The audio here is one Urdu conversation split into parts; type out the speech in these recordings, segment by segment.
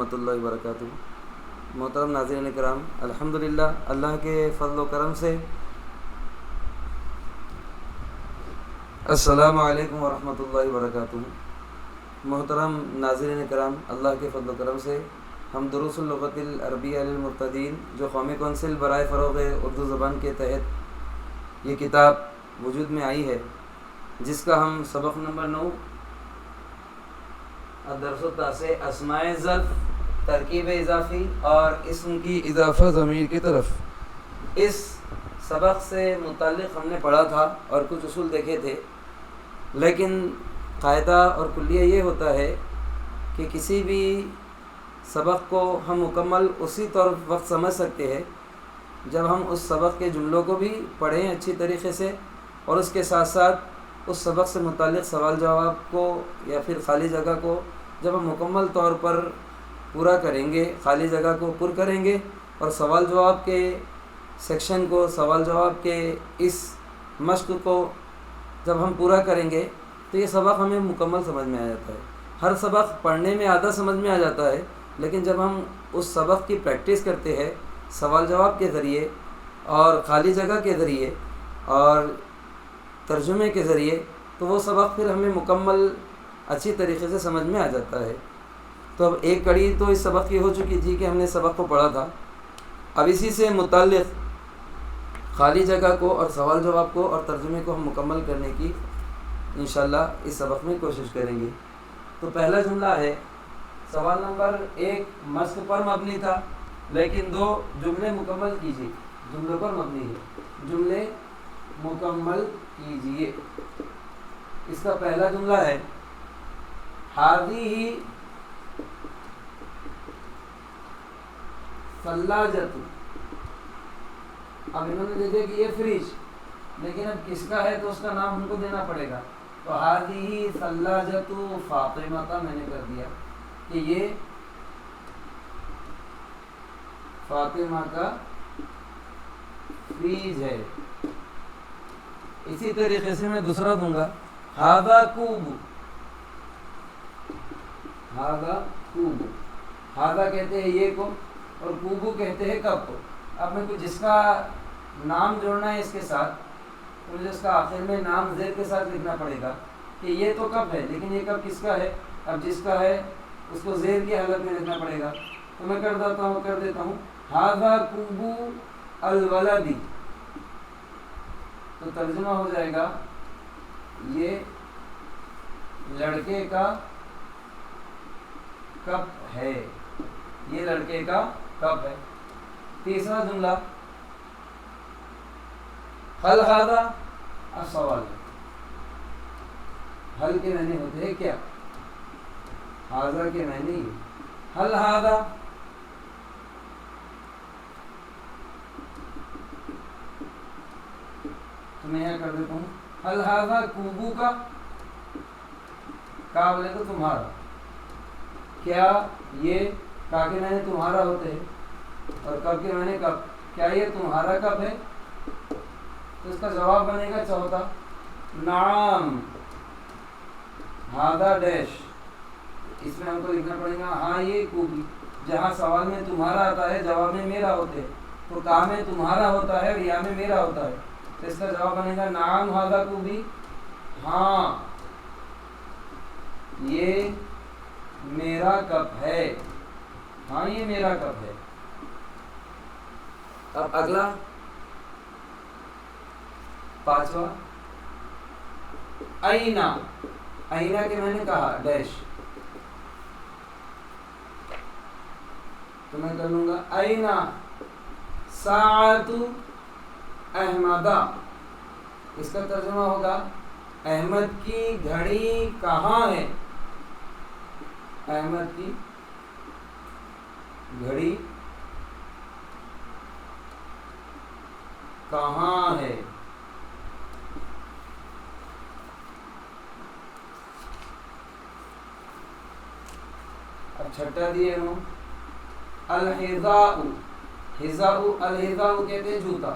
ورحمۃ اللہ وبرکاتہ۔ محترم ناظرین کرام، الحمدللہ اللہ کے فضل و کرم سے السلام علیکم ورحمۃ اللہ وبرکاتہ۔ محترم ناظرین کرام، اللہ کے فضل و کرم سے ہم دروس اللغت العربیہ للمبتدئین جو قومی کونسل برائے فروغ اردو زبان کے تحت یہ کتاب وجود میں آئی ہے، جس کا ہم سبق نمبر 9 الدرس التاسع اسماء ظرف، ترکیب اضافی اور اسم کی اضافہ ضمیر کی طرف، اس سبق سے متعلق ہم نے پڑھا تھا اور کچھ اصول دیکھے تھے۔ لیکن قاعدہ اور کلیہ یہ ہوتا ہے کہ کسی بھی سبق کو ہم مکمل اسی طور وقت سمجھ سکتے ہیں جب ہم اس سبق کے جملوں کو بھی پڑھیں اچھی طریقے سے، اور اس کے ساتھ ساتھ اس سبق سے متعلق سوال جواب کو یا پھر خالی جگہ کو جب ہم مکمل طور پر پورا کریں گے، خالی جگہ کو پر کریں گے اور سوال جواب کے سیکشن کو، سوال جواب کے اس مشق کو جب ہم پورا کریں گے تو یہ سبق ہمیں مکمل سمجھ میں آ جاتا ہے۔ ہر سبق پڑھنے میں آدھا سمجھ میں آ جاتا ہے، لیکن جب ہم اس سبق کی پریکٹس کرتے ہیں سوال جواب کے ذریعے اور خالی جگہ کے ذریعے اور ترجمے کے ذریعے، تو وہ سبق پھر ہمیں مکمل اچھی طریقے سے سمجھ میں آ جاتا ہے۔ تو اب ایک کڑی تو اس سبق کی ہو چکی تھی کہ ہم نے سبق کو پڑھا تھا، اب اسی سے متعلق خالی جگہ کو اور سوال جواب کو اور ترجمے کو ہم مکمل کرنے کی انشاءاللہ اس سبق میں کوشش کریں گے۔ تو پہلا جملہ ہے، سوال نمبر 1 مشق پر مبنی تھا، لیکن 2 جملے مکمل کیجیے، جملوں پر مبنی ہے، جملے مکمل کیجیے۔ اس کا پہلا جملہ ہے ہذہ ثلاجۃ۔ اب انہوں نے دیکھا کہ یہ فریج، لیکن اب کس کا ہے تو اس کا نام ہم کو دینا پڑے گا، تو ہذہ ثلاجۃ فاطمہ کا میں نے کر دیا کہ یہ فاطمہ کا فریج ہے۔ اسی طریقے سے میں دوسرا دوں گا، ھذا کوب، ھذا کوب، ھذا کہتے ہیں یہ کو اور کوبو کہتے ہیں کپ کو۔ اب میں کچھ جس کا نام جوڑنا ہے اس کے ساتھ، تو مجھے اس کا آخر میں نام زیر کے ساتھ لکھنا پڑے گا کہ یہ تو کپ ہے، لیکن یہ کپ کس کا ہے؟ اب جس کا ہے اس کو زیر کی حالت میں لکھنا پڑے گا۔ تو میں کر دیتا ہوں ھذا کوبو الولدی، تو ترجمہ ہو جائے گا یہ لڑکے کا کپ ہے، یہ لڑکے کا کپ ہے۔ تیسرا جملہ حل ھذا، اب سوال ہے، حل کے معنی ہوتے ہیں کیا؟ ھذا کے معنی حل ھذا، تو میں یہاں کر دیتا ہوں حل ھذا کوبو کا بولے تو تمہارا، کیا یہ کا کے معنی تمہارا ہوتے ہیں اور کب کے معنی کب، کیا یہ تمہارا کب ہے؟ تو اس کا جواب بنے گا چوتھا، نعم ھذا ڈیش، اس میں ہم کو لکھنا پڑے گا ہاں یہ کوبی، جہاں سوال میں تمہارا آتا ہے جواب میں میرا ہوتے ہے، تو کا میں تمہارا ہوتا ہے اور یا میں میرا ہوتا ہے، تو اس کا جواب بنے گا نعم ھذا کوبی، ہاں یہ میرا کپ ہے، ہاں یہ میرا کپ ہے۔ اب اگلا 5واں، اینا، اینا کے میں نے کہا ڈیش، تو میں کر لوں گا اینا ساعۃ احمدہ، اس کا ترجمہ ہوگا احمد کی گھڑی کہاں ہے، احمد کی گھڑی کہاں ہے۔ اب چھٹا دیے ہوں الحذاء، حذاء، الحذاء کہتے ہیں جوتا،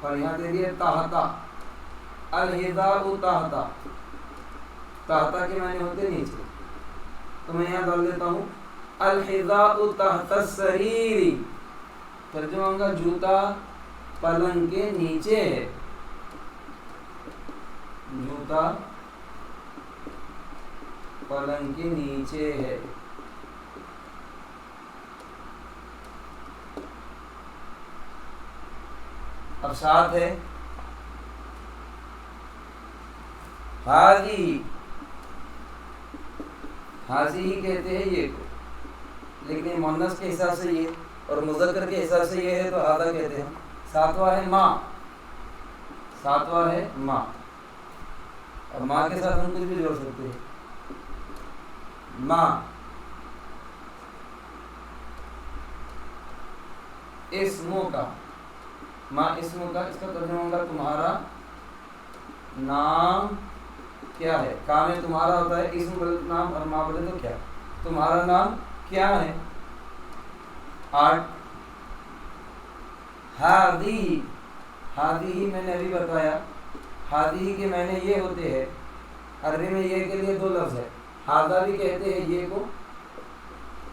اور یہاں دے دیے تحتا، الحذاء تحتا، تحتا کے معنی ہوتے نیچے، تو میں یہاں ڈال دیتا ہوں الحذاء تحت السریر، ترجمہ ہوگا جوتا پلنگ کے نیچے ہے، جوتا پلنگ کے نیچے ہے۔ اب ساتھ ہے حاضی، حاضی ہی کہتے ہیں یہ کو، لیکن مؤنث کے حساب سے یہ اور مذکر کے حساب سے یہ ہے تو ہذا کہتے ہیں۔ ساتواں ہے ماں، ساتواں ہے ماں، اور ماں کے ساتھ ہم کچھ بھی جوڑ سکتے ہیں، ماں اسموں کا، ماں اسموں کا، اس کا ترجمہ ہوگا تمہارا نام کیا ہے۔ کام ہے تمہارا ہوتا ہے، اسم بولے تو نام اور ماں بولے تو کیا، تمہارا نام کیا ہے۔ 8 ہادی، ہادی ہی میں نے ابھی بتایا، ہادی کے معنی یہ ہوتے ہیں، عربی میں یہ کے لیے 2 لفظ ہے، ہاذا بھی کہتے ہیں یہ کو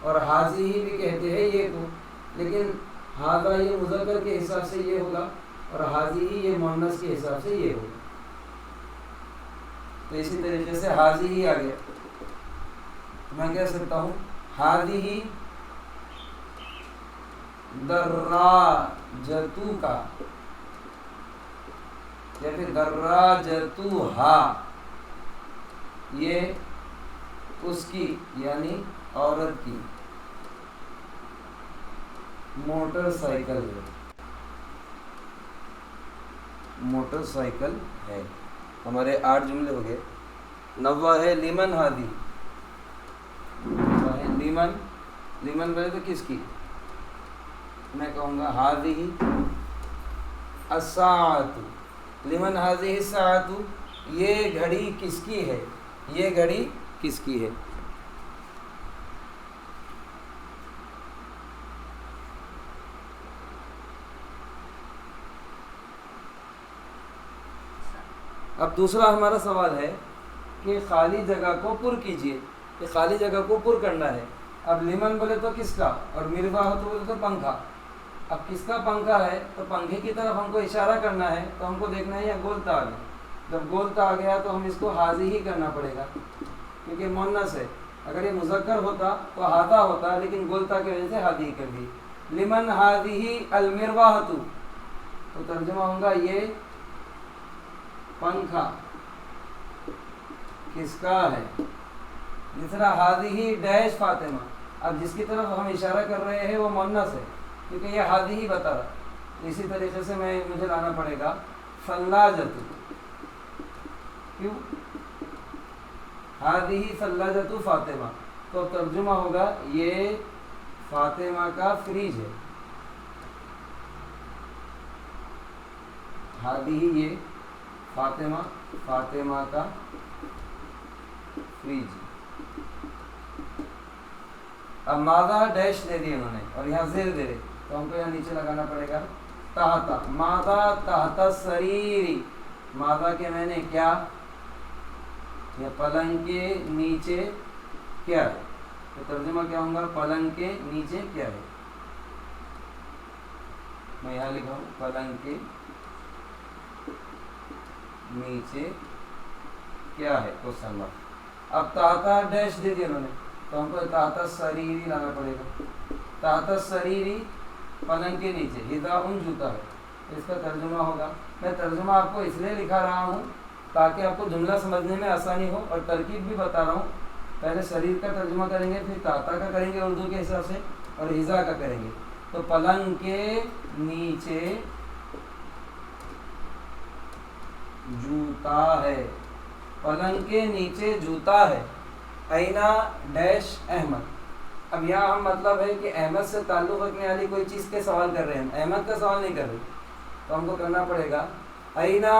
اور حاضی ہی بھی کہتے ہیں یہ کو، لیکن ہاذا یہ مذکر کے حساب سے یہ ہوگا اور حاضی ہی یہ مؤنث کے حساب سے یہ ہوگا، تو اسی طریقے سے حاضی ہی آ گیا، میں کہہ سکتا ہوں حاضی دراجتو کا یا پھر دراجتو ہا، یہ اس کی یعنی عورت کی موٹر سائیکل ہے، موٹر سائیکل ہے۔ ہمارے 8 جملے ہو گئے۔ 9واں ہے لمن ہادی، لمن، لمن بولے تو کس کی، میں کہوں گا ہادی الساعۃ، لمن ہادی الساعۃ، یہ گھڑی کس کی ہے، یہ گھڑی کس کی ہے۔ اب دوسرا ہمارا سوال ہے کہ خالی جگہ کو پر کیجئے، کہ خالی جگہ کو پر کرنا ہے۔ اب لمن بولے تو کس کا، اور مرواح تو بولے تو پنکھا، اب کس کا پنکھا ہے تو پنکھے کی طرف ہم کو اشارہ کرنا ہے، تو ہم کو دیکھنا ہے یہ گولتا آ گیا، جب گولتا آ گیا تو ہم اس کو حاضی ہی کرنا پڑے گا کیونکہ مؤنث ہے، اگر یہ مذکر ہوتا تو ہاذا ہوتا، لیکن گولتا کی وجہ سے حاضی کر دی۔ لمن ہذہ المرواح، تو ترجمہ ہوگا یہ پنکھا کس کا ہے۔ دوسرا ہذہ ڈیش فاطمہ، اب جس کی طرف ہم اشارہ کر رہے ہیں وہ مؤنث ہے کیونکہ یہ ہذہ ہی بتا رہا، اسی طریقے سے مجھے لانا پڑے گا ثلاجۃ، کیوں ہذہ ثلاجۃ فاطمہ، تو ترجمہ ہوگا یہ فاطمہ کا فریج ہے، ہذہ یہ فاطمہ، فاطمہ کا فریج۔ اب ماذا ڈیش دے دی انہوں نے اور یہاں زیر دے رہے، تو ہم کو یہاں نیچے لگانا پڑے گا تحت، ماذا تحت السریر، ماذا کے میں نے کیا، یا پلنگ کے نیچے کیا ہے، تو ترجمہ کیا ہوگا پلنگ کے نیچے کیا ہے، میں یہاں لکھا ہوں پلنگ کے نیچے کیا ہے کوسچن مارک۔ اب تحت ڈیش دے دیا انہوں نے تو ہم کو تحت السریری لانا پڑے گا، تحت السریری پلنگ کے نیچے، حذاء جوتا ہے، اس کا ترجمہ ہوگا، میں ترجمہ آپ کو اس لیے لکھا رہا ہوں تاکہ آپ کو جملہ سمجھنے میں آسانی ہو، اور ترکیب بھی بتا رہا ہوں، پہلے سریر کا ترجمہ کریں گے، پھر تحت کا کریں گے اردو کے حساب سے، اور حذاء کا کریں گے، تو پلنگ کے نیچے جوتا ہے، پلنگ کے نیچے جوتا ہے۔ اینا ڈیش احمد، اب یہاں ہم مطلب ہے کہ احمد سے تعلق رکھنے والی کوئی چیز کے سوال کر رہے ہیں، احمد کا سوال نہیں کر رہے، تو ہم کو کرنا پڑے گا اینا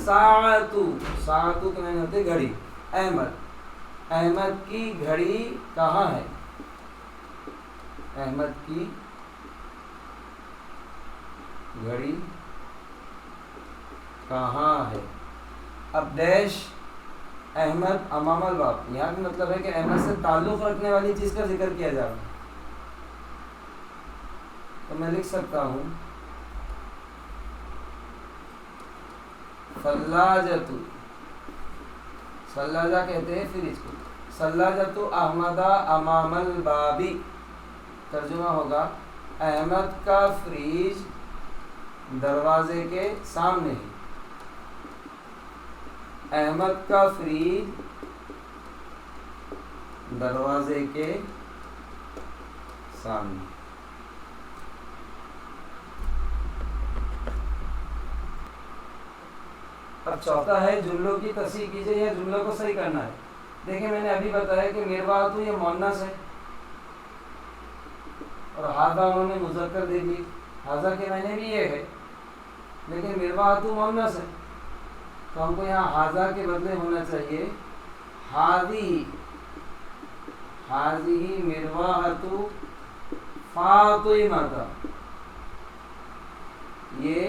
ساعتو، ساعتو کے معنی ہوتے گھڑی، احمد، احمد کی گھڑی کہاں ہے، احمد کی گھڑی، کہاں ہے؟ اب ڈیش احمد امام الباب، یہاں بھی مطلب ہے کہ احمد سے تعلق رکھنے والی چیز کا ذکر کیا جا رہا ہے. تو میں لکھ سکتا ہوں ثلاجۃ، ثلاجہ کہتے ہیں فریج کو. ثلاجۃ احمد امام البابی، ترجمہ ہوگا احمد کا فریج دروازے کے سامنے ہے. احمد کا فریج دروازے کے سامنے. اب چوتھا ہے جملوں کی تصحیح کیجیے یا جملوں کو صحیح کرنا ہے. دیکھیں میں نے ابھی بتایا کہ مرواۃ یہ مؤنث ہے اور ہاذا انہوں نے مذکر دے دی. ہاذا کے معنی بھی یہ ہے لیکن مرواۃ مؤنث ہے تو ہم کو یہاں ہاذا کے بدلے ہونا چاہیے ہاذی. ہاذی مرواۃ فاطمہ، یہ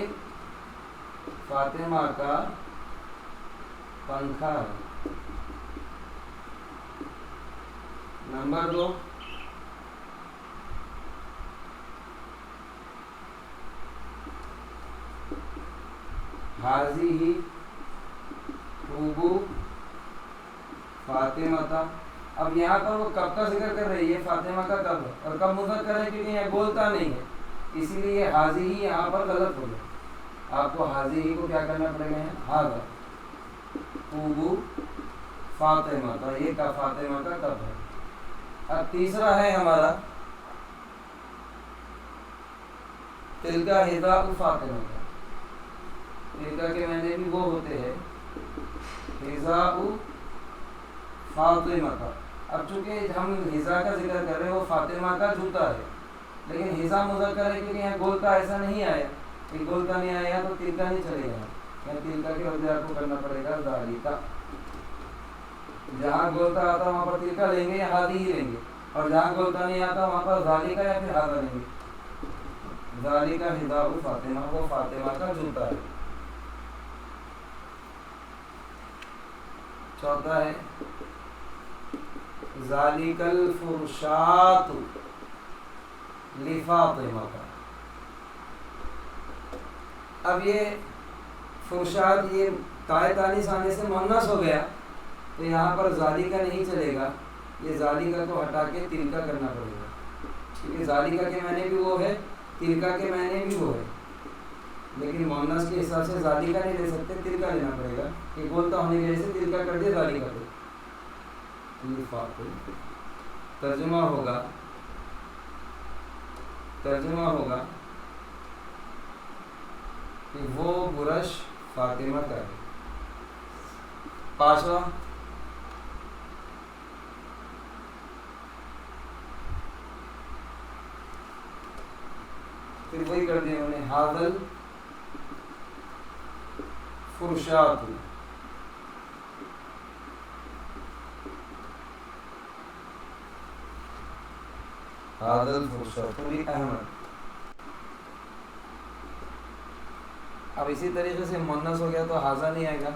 فاطمہ کا پنکھا ہے. نمبر 2، حاضی خوبو فاطمہ تھا. اب یہاں پر وہ کب کا ذکر کر رہی ہے؟ فاطمہ کا کب ہے اور کب مذکر ہے کیونکہ یہ بولتا نہیں ہے، اسی لیے حاضی ہی یہاں پر غلط ہو گیا. آپ کو حاضی ہی کو کیا کرنا پڑے گا؟ حاضر خوبو فاطمہ تھا، یہ کا فاطمہ کا کب ہے. اب تیسرا ہے ہمارا تلکا حذاء فاطمہ کا. تلکا کے معنی بھی وہ ہوتے ہیں حذاء فاطمہ کا. اب چونکہ ہم حذاء کا ذکر کر رہے ہیں وہ فاطمہ کا جوتا ہے لیکن حذاء مذکر ہے کیونکہ یہاں گول کا ایسا نہیں آیا. کہ گول کا نہیں آیا تو تلکا نہیں چلے گا. یہاں تلکا کے بدلے آپ کو کرنا پڑے گا ذالکا. جہاں گول کا آتا وہاں پر تلکا لیں گے یا ہادی ہی لیں گے اور جہاں گول کا نہیں آتا وہاں پر ذالکا یا پھر ہاذا لیں گے. ذالکا حذاء فاطمہ، وہ فاطمہ کا جوتا ہے. چوتھا ہے ذالک الفرشات لفاطمہ کا. اب یہ فرشات یہ تائے تانیث آنے سے مؤنث ہو گیا تو یہاں پر ذالکا نہیں چلے گا، یہ ذالکا کو ہٹا کے تلکا کرنا پڑے گا. کیونکہ ذالکا کے معنی بھی وہ ہے، تلکا کے معنی بھی وہ ہے، لیکن مؤنث کے حساب سے ذالکا نہیں لے سکتے، تلکا لینا پڑے گا. کہ بولتا ہونے کی وجہ سے تلکا کر دے ذالکا کو. ترجمہ ہوگا کہ وہ برش فاطمہ کا ہے. پانچواں پھر وہی کر دیا انہوں نے حاضل فرشات. حاضل فرشات احمد. اب اسی طریقے سے مؤنث ہو گیا تو حاضا نہیں آئے گا،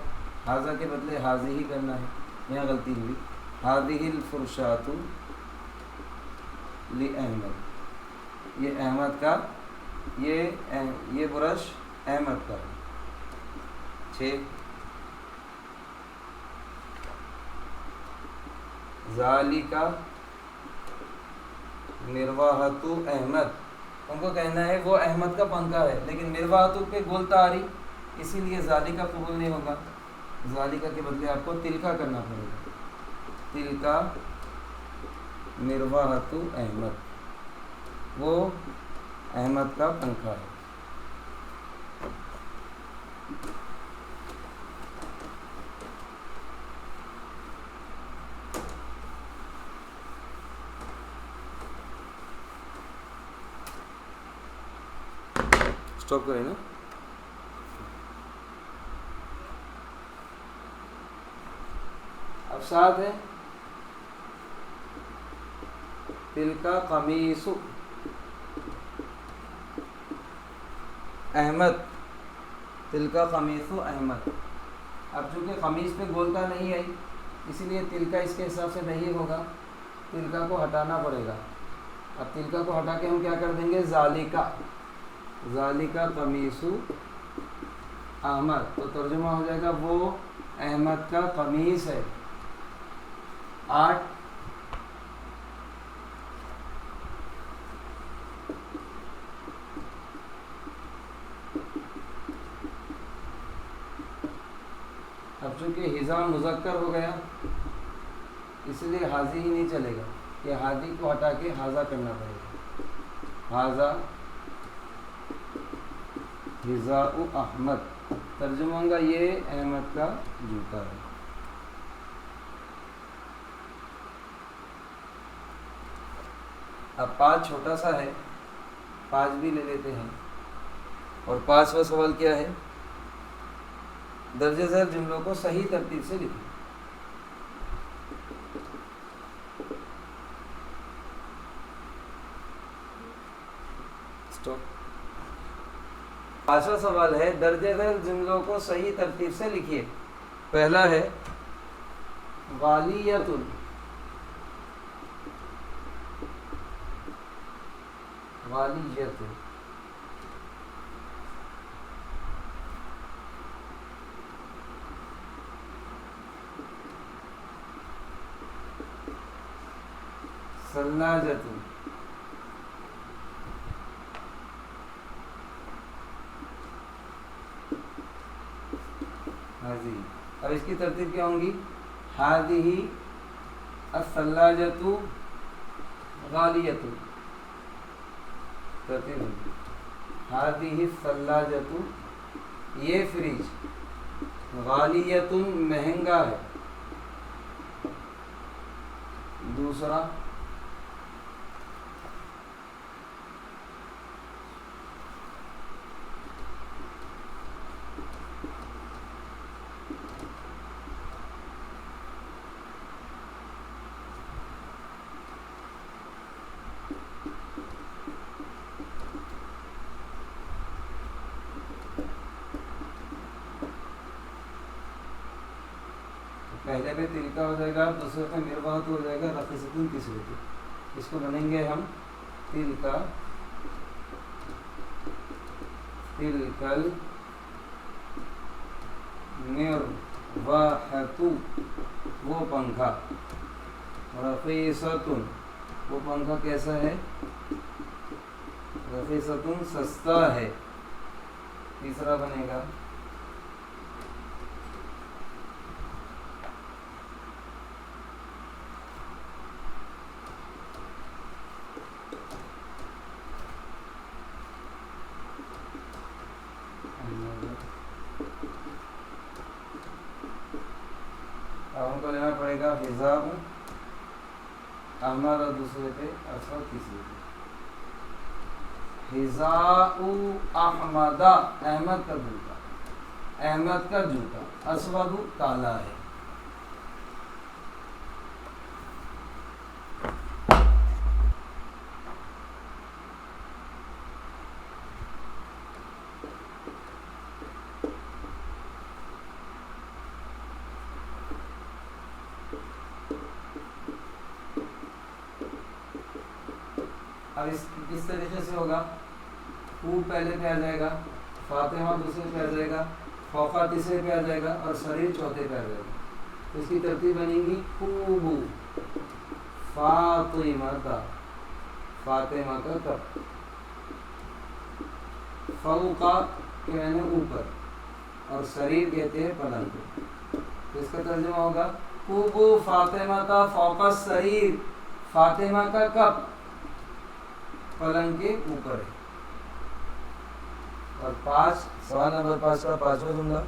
حاضا کے بدلے حاضی ہی کرنا ہے. یہاں غلطی ہوئی. حاضی الفرشات لأحمد، یہ احمد کا، یہ برش احمد کا. 6 ذالکا مرواحۃ احمد. ان کو کہنا ہے وہ احمد کا پنکھا ہے لیکن مرواحۃ پہ گولتا آ رہی، اسی لیے ذالکا قبول نہیں ہوگا. ذالکا کے بدلے آپ کو تلکا کرنا پڑے گا. تلکا مرواحۃ احمد، وہ احمد کا پنکھا ہے. اسٹاپ کریں نا. اب ساتھ ہے تلکا قمیص احمد. تلکا قمیص احمد. اب چونکہ قمیص پہ گولتا نہیں آئی اسی لیے تلکا اس کے حساب سے نہیں ہوگا، تلکا کو ہٹانا پڑے گا. اب تلکا کو ہٹا کے ہم کیا کر دیں گے؟ ذالکا، ذالکا قمیص احمد. تو ترجمہ ہو جائے گا وہ احمد کا قمیص ہے. 8 اب چونکہ حذا مذکر ہو گیا اس لیے حاضی ہی نہیں چلے گا، کہ حاضی کو ہٹا کے حاضہ کرنا پڑے گا. حاضہ حذاء احمد. ترجمہ ہوگا یہ احمد کا جوتا ہے. اب 5 چھوٹا سا ہے، 5 بھی لے لیتے ہیں. اور 5واں سوال کیا ہے؟ درجہ ذیل جملوں کو صحیح ترتیب سے لکھیں. اسٹاپ. 5واں سوال ہے درجہ ذیل جملوں کو صحیح ترتیب سے لکھیے. پہلا ہے غالیۃ، غالیۃ. ثلاجۃ، حاضی. اب اس کی ترتیب کیا ہوں گی؟ ہذہ الثلاجۃ غالیۃ. ترتیب ہوگی ہذہ الثلاجۃ، یہ فریج غالیۃ مہنگا ہے. دوسرا پہلے پہ تلکا ہو جائے گا، دوسرے پہ مرباط ہو جائے گا، رقیصۃ تیسرے پہ. اس کو بنیں گے ہم تلکا، تلکل مرواحۃ، وہ پنکھا. رقیصۃ، وہ پنکھا کیسا ہے؟ رقیصۃ سستا ہے. تیسرا بنے گا ہم کو لینا پڑے گا حذاء احمد، اور دوسرے پہ اسود، تیسرے پہ حذاء احمد، احمد کا جوتا، احمد کا جوتا. اسود کالا ہے. اب اس کس طریقے سے ہوگا؟ خوب پہلے پہ آ جائے گا، فاطمہ دوسرے پہ آ جائے گا، فوقہ تیسرے پہ آ جائے گا، اور سریر چوتھے پہ آ جائے گا. تو اس کی ترتیب بنے گی خوب فاطمہ، فاطمہ کا کب، فوقہ کے معنی اوپر، اور سریر کہتے ہیں پلنگ کو. تو اس کا ترجمہ ہوگا خوب فاطمہ کا فوق السریر، فاطمہ کا کب پلنگ کے اوپر ہے. اور 5 سوال نمبر 5 کا 5واں جملہ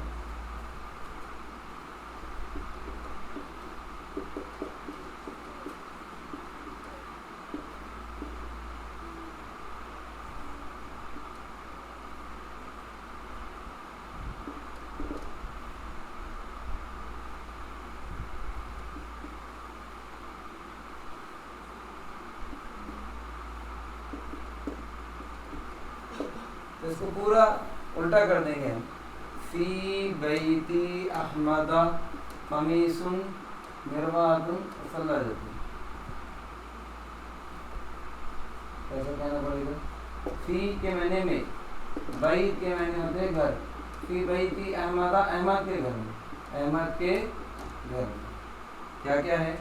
تو اس کو پورا الٹا کر دیں گے ہم. فی بیتی احمد قمیص مرواۃ ثلاجۃ، ایسا کہنا پڑے گا. فی کے معنی میں، بیت کے معنی ہوتے ہیں گھر. فی بیتی احمد، احمد کے گھر میں، احمد کے گھر میں کیا کیا ہے؟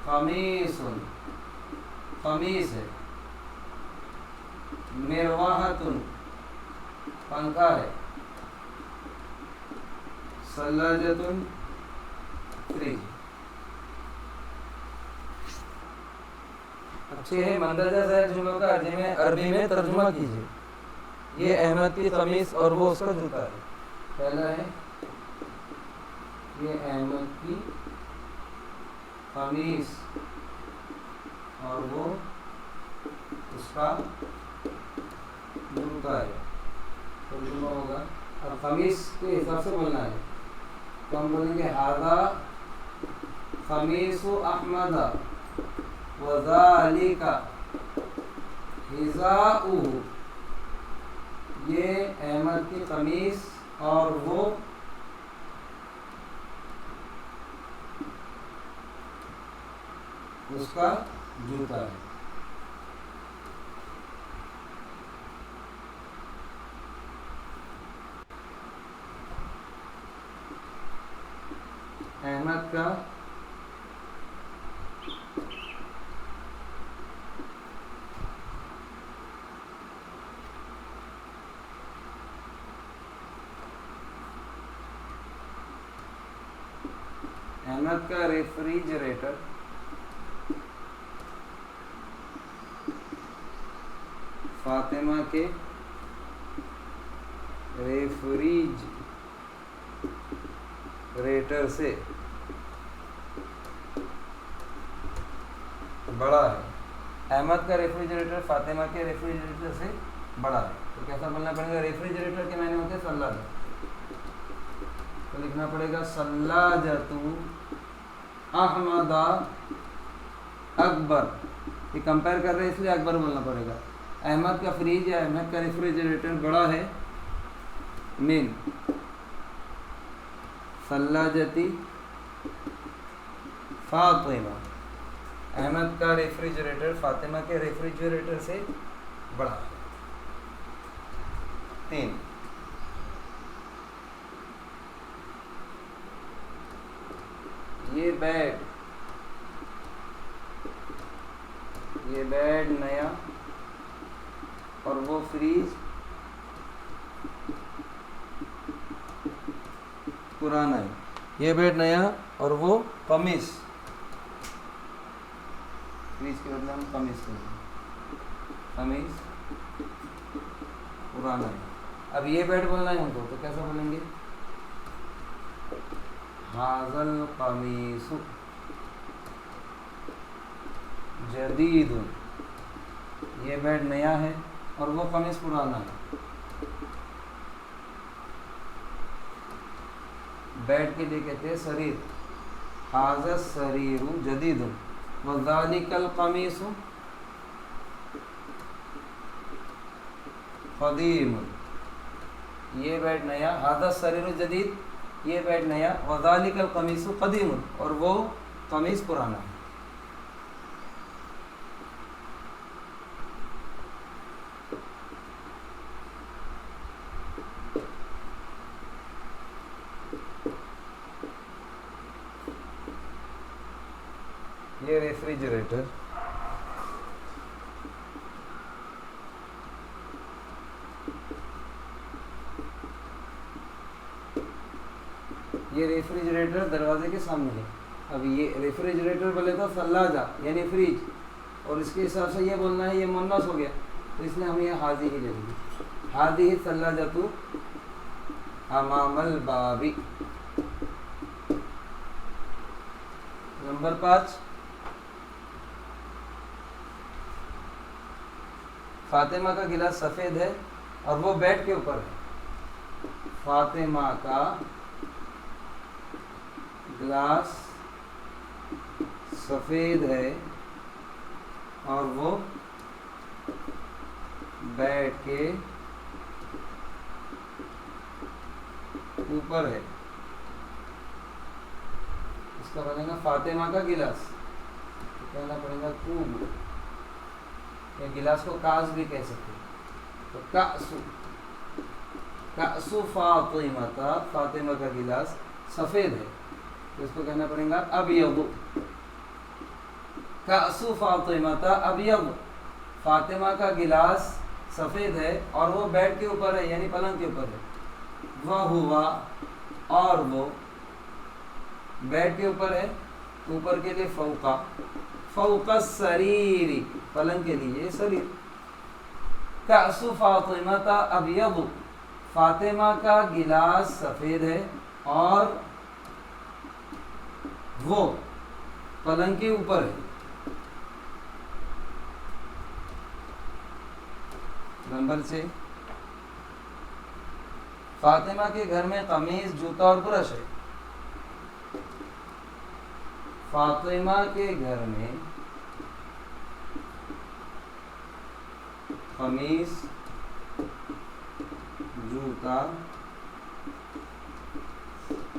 قمیص، قمیص ہے. مرواحۃ پنکھا ہے. ثلاجۃ فریج. اچھے ہے مندرجہ ذیل جملوں کا عربی میں ترجمہ کیجیے. یہ احمد کی قمیص اور وہ اس کا جوتا ہے. پہلا ہے یہ احمد کی قمیص اور وہ اس کا جوتا ہے. ترجمہ ہوگا. اب قمیص کے حساب سے بولنا ہے تو ہم بولیں گے ھذا قمیص احمد وذالک حذاؤہ. یہ احمد کی قمیص اور وہ اس کا جوتا ہے. احمد کا ریفریجریٹر فاطمہ کے ریفریجریٹر سے بڑا ہے. احمد کا ریفریجریٹر فاطمہ کے ریفریجریٹر سے بڑا ہے. تو کیسا بولنا پڑے گا؟ ریفریجریٹر کے معنی ہوتے ہیں ثلاجہ، تو لکھنا پڑے گا ثلاجۃ احمد اکبر. یہ کمپیئر کر رہے ہیں اس لیے اکبر بولنا پڑے گا. احمد کا فریج یا احمد کا ریفریجریٹر بڑا ہے من ثلاجتی فاطمہ. احمد کا ریفریجریٹر فاطمہ کے ریفریجریٹر سے بڑا ہے. 3 یہ بیڈ نیا اور وہ فریج پرانا ہے. یہ بیڈ نیا اور وہ قمیص، فریج کے بدلے ہم قمیص کریں گے، قمیص پرانا ہے. اب یہ بیڈ بولنا ہے ہم کو تو کیسا بولیں گے؟ ھذا القمیص جدید. یہ بیڈ نیا ہے اور وہ قمیص پرانا ہے. بیڈ کے لیے کہتے ہیں سریر. ھذا السریر جدید وذالک القمیص قدیم. یہ بیڈ نیا، ھذا السریر جدید، یہ بیڈ نیا، وذالک القمیص قدیم، اور وہ قمیص پرانا ہے. یہ ریفریجریٹر دروازے کے سامنے ہے. اب یہ ریفریجریٹر بولے تو ثلاجہ یعنی فریج، اور اس کے حساب سے یہ بولنا ہے یہ مؤنث ہو گیا تو اس لیے ہم یہ حاضی ہی لے لیں گے. حاضی ثلاجۃ امام الباب. نمبر 5 فاطمہ کا گلاس سفید ہے اور وہ بیڈ کے اوپر ہے. فاطمہ کا گلاس سفید ہے اور وہ بیڈ کے اوپر ہے. اس اس کا بنے گا فاطمہ کا گلاس، تو کہنا پڑے گا کوب، یا گلاس کو کاس بھی کہہ سکتے ہیں، تو کأسو، کأسو فاطمہ، فاطمہ کا گلاس سفید ہے تو اس کو کہنا پڑے گا ابیض، کأسو فاطمہ ابیض، فاطمہ کا گلاس سفید ہے اور وہ بیڈ کے اوپر ہے یعنی پلنگ کے اوپر ہے، وہوا، اور وہ بیڈ کے اوپر ہے، اوپر کے لیے فوقا، فوق السریر، پلنگ کے لیے سریر، کأس فاطمہ ابیض، فاطمہ کا گلاس سفید ہے اور وہ پلنگ کے اوپر ہے۔ نمبر 6، فاطمہ کے گھر میں قمیص، جوتا اور برش ہے۔ فاطمہ کے گھر میں قمیص، جوتا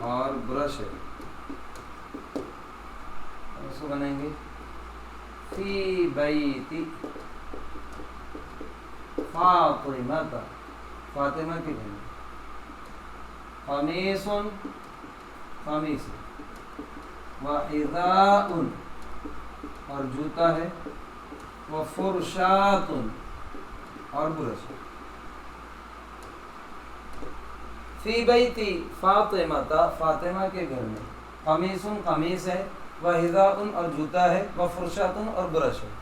اور برش ہے، اس کو بنائیں گے فی بیتی فاطمہ، فاطمہ کے گھر میں قمیص، قمیص، وحذاء، اور جوتا ہے، وفرشات، اور برش۔ فی بیتی فاطمہ، فاطمہ کے گھر میں قمیص، قمیص ہے، وحذاء، اور جوتا ہے، وفرشات، اور برش ہے۔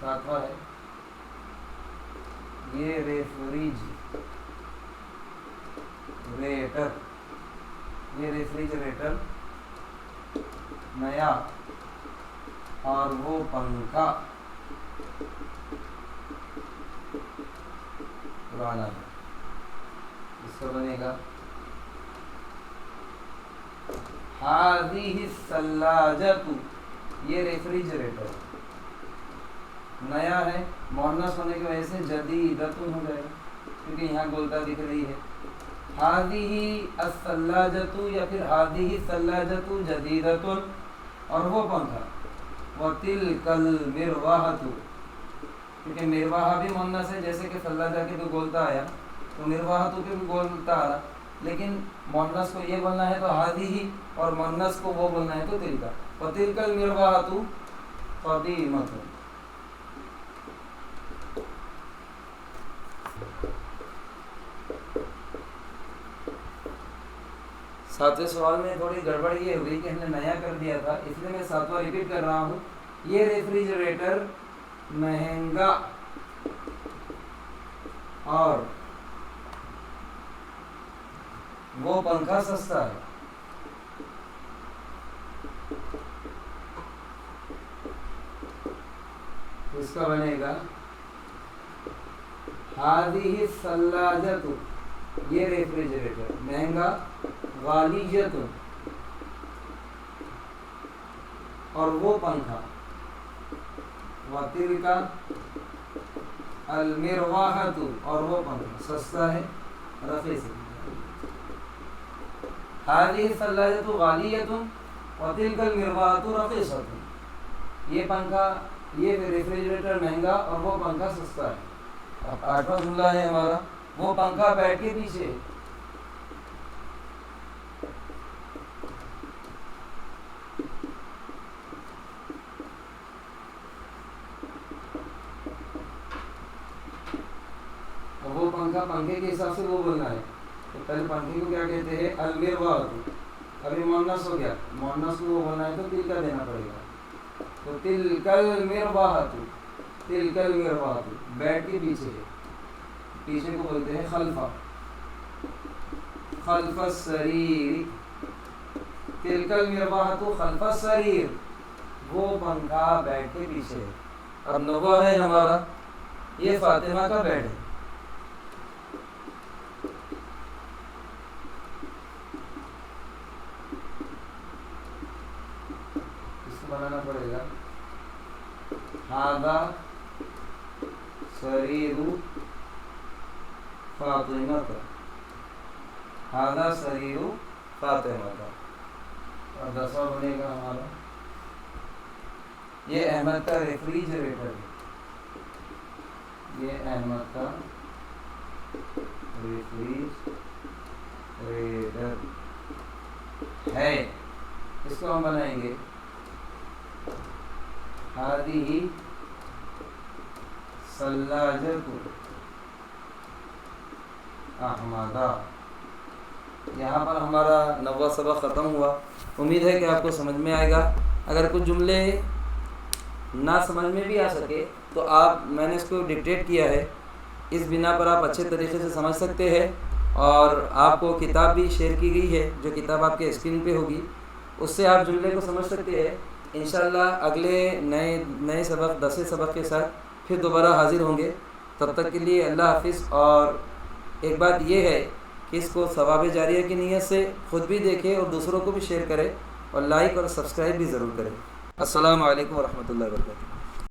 ساتواں ہے یہ ریفریجریٹر، یہ ریفریجریٹر نیا اور وہ پنکھا پرانا ہے، اس کا بنے گا ہذہ الثلاجۃ، یہ ریفریجریٹر نیا ہے، مؤنث ہونے کی وجہ سے جدیدۃ ہو جائے گا کیونکہ یہاں گولتا دکھ رہی ہے، ہذہ الثلاجۃ یا پھر ہذہ الثلاجۃ جدیدۃ، اور وہ پنکھا، وتلک المروحۃ، کیونکہ مروحہ بھی مؤنث ہے جیسے کہ ثلاجہ کے بھی گولتا آیا تو مروحۃ کے بھی گولتا آ رہا، لیکن مؤنث کو یہ بولنا ہے تو ہذہ، اور مؤنث کو وہ بولنا ہے تو تلک، وتلک المروحۃ قدیمۃ۔ ساتویں سوال میں تھوڑی گڑبڑ یہ ہوئی کہ ہم نے نیا کر دیا تھا، اس لیے میں ساتواں ریپیٹ کر رہا ہوں، یہ ریفریجریٹر مہنگا اور وہ پنکھا سستا ہے۔ اس کا بنے گا ہذہ الثلاجۃ، یہ ریفریجریٹر مہنگا، غالیۃ، اور وہ پنکھا، وتلک المروحۃ، اور وہ پنکھا سستا ہے، رفیع سے۔ ہذہ الثلاجۃ غالیۃ وتلک المروحۃ رخیصۃ، یہ پنکھا، یہ ریفریجریٹر مہنگا اور وہ پنکھا سستا ہے۔ اب 8واں جملہ ہے ہمارا، وہ پنکھا بیڈ کے پیچھے ہے۔ وہ پنکھا، پنکھے کے حساب سے وہ بولنا ہے، تو پہلے پنکھے کو کیا کہتے ہیں؟ المروحۃ، ابھی مؤنث ہو گیا، مؤنث کو وہ بولنا ہے تو تل کا دینا پڑے گا، تو تلک المروحۃ، تلک المروحۃ بیڈ کے پیچھے ہے، پیچھے کو بولتے ہیں خلفہ، خلف السریر، تلک المروحۃ خلف السریر، وہ پنکھا بیڈ کے پیچھے ہے۔ اب 9واں ہے ہمارا، یہ فاطمہ کا بیڈ ہے۔ بنانا پڑے گا ھذا سریر فاطمہ کا، ہاذا سریر فاطمہ کا، اور 10واں بنے گا ہمارا یہ احمد کا ریفریجریٹر ہے، یہ احمد کا ریفریجریٹر ہے، اس کو ہم بنائیں گے ہذہ ثلاجۃ احمدہ۔ یہاں پر ہمارا 9واں سبق ختم ہوا۔ امید ہے کہ آپ کو سمجھ میں آئے گا۔ اگر کچھ جملے نہ سمجھ میں بھی آ سکے تو میں نے اس کو ڈکٹیٹ کیا ہے، اس بنا پر آپ اچھے طریقے سے سمجھ سکتے ہیں، اور آپ کو کتاب بھی شیئر کی گئی ہے، جو کتاب آپ کے اسکرین پہ ہوگی، اس سے آپ جملے کو سمجھ سکتے ہیں۔ انشاءاللہ اگلے نئے سبق 10 سبق کے ساتھ پھر دوبارہ حاضر ہوں گے۔ تب تک کے لیے اللہ حافظ۔ اور ایک بات یہ ہے کہ اس کو ثواب جاریہ کی نیت سے خود بھی دیکھیں اور دوسروں کو بھی شیئر کریں، اور لائک اور سبسکرائب بھی ضرور کریں۔ السلام علیکم ورحمۃ اللہ وبرکاتہ۔